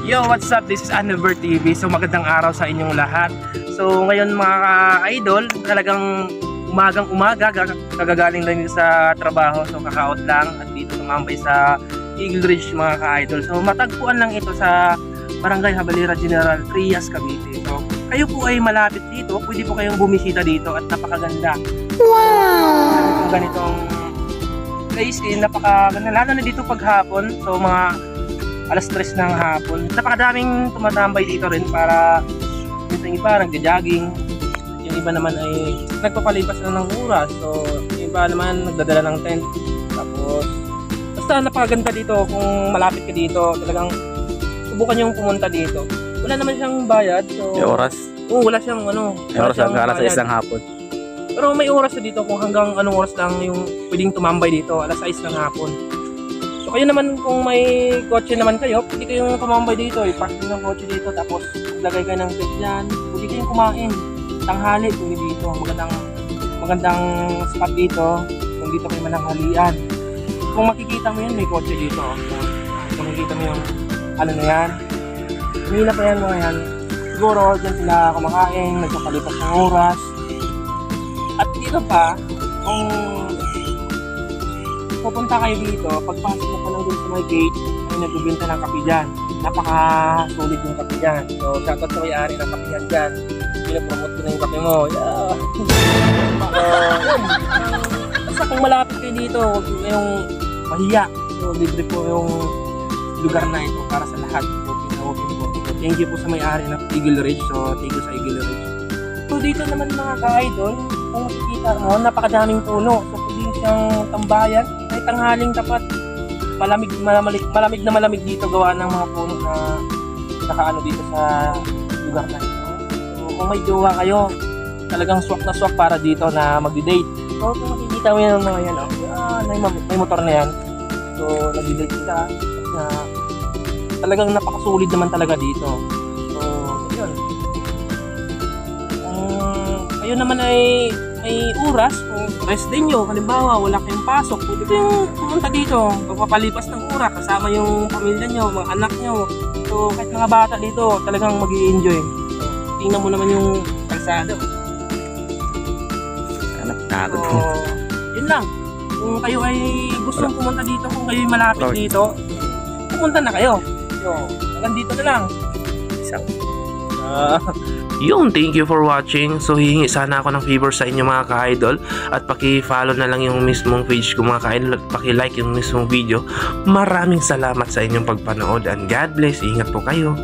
Yo, what's up? This is Anubert TV. So magandang araw sa inyong lahat. So ngayon mga ka-idol, talagang umagang-umaga, kagagaling lang dito sa trabaho. So kaka-out lang at dito tumambay sa Eagle Ridge mga ka-idol. So matagpuan lang ito sa Barangay Habalira General Trias, Cavite. So kayo po ay malapit dito, pwede po kayong bumisita dito at napakaganda. Wow! Ganitong place, napakaganda. Lalo na dito paghapon. So mga alas 3 ng hapon. Napakadaming tumatambay dito rin para yung iba nagja-jogging. Yung iba naman ay nagpapalipas lang ng oras. So yung iba naman nagdadala ng tent. Tapos basta napakaganda dito kung malapit ka dito. Talagang subukan yung pumunta dito. Wala naman siyang bayad. So, may oras? Oo, wala siyang ano. May oras hanggang alas 6 ng hapon. Pero may oras na dito kung hanggang anong oras lang yung pwedeng tumambay dito. Alas 6 ng hapon. So kayo naman kung may kotse naman kayo, pwede kayong tumambay dito, i-parking ng kotse dito, tapos maglagay kayo ng bed dyan, pwede kayong kumain, tanghali, pwede dito, magandang spot dito, kung dito kayo mananghalian. Kung makikita mo yan, may kotse dito, kung makikita mo yung ano na yan, humila pa yan mga yan, siguro dyan sila kumakain, nagpapalipas ng oras, at dito pa, kung pupunta kayo dito, pagpasok na pa lang dun sa my gate, ay nagbibenta ng kape dyan. Napaka-solid yung kape dyan. So, shoutout sa may-ari ng kape yan dyan. Pinapromote ko na yung kape mo. Yeah! Basta kung malapit kayo dito, huwag kayong mahiya. So, libre po yung lugar na ito para sa lahat. So, thank you po sa may-ari ng Eagle Ridge. So, thank you sa Eagle Ridge. So, dito naman mga ka-idol, kung makikita mo, napakadaming puno. So, pwede siyang tambayan. May tanghaling tapat, malamig na malamig dito gawa ng mga puno na nakaano dito sa lugar na ito. So kung may jowa kayo, talagang swak na swak para dito na magdi-date. So kung makikita mo yan mga yan, may motor na yan. So nagdi-date sila na talagang napakasulit naman talaga dito. So yun. Ayun naman ay may oras, kung rest din nyo, halimbawa wala kayong pasok, pwede kayong pumunta dito, magpapalipas ng oras, kasama yung pamilya nyo, mga anak nyo. So kahit mga bata dito, talagang mag-i-enjoy. So tingnan mo naman yung kalsada. Nakakagod So po. yun lang, kung kayo ay gustong pumunta dito, kung kayo ay malapit dito, pumunta na kayo. So hanggang dito na lang. Isang Yun, thank you for watching. So hihingi sana ako ng favor sa inyo mga ka-idol, at paki-follow na lang yung mismong page ko mga ka-idol, at paki-like yung mismong video. Maraming salamat sa inyong pagpanood, and God bless. Ingat po kayo.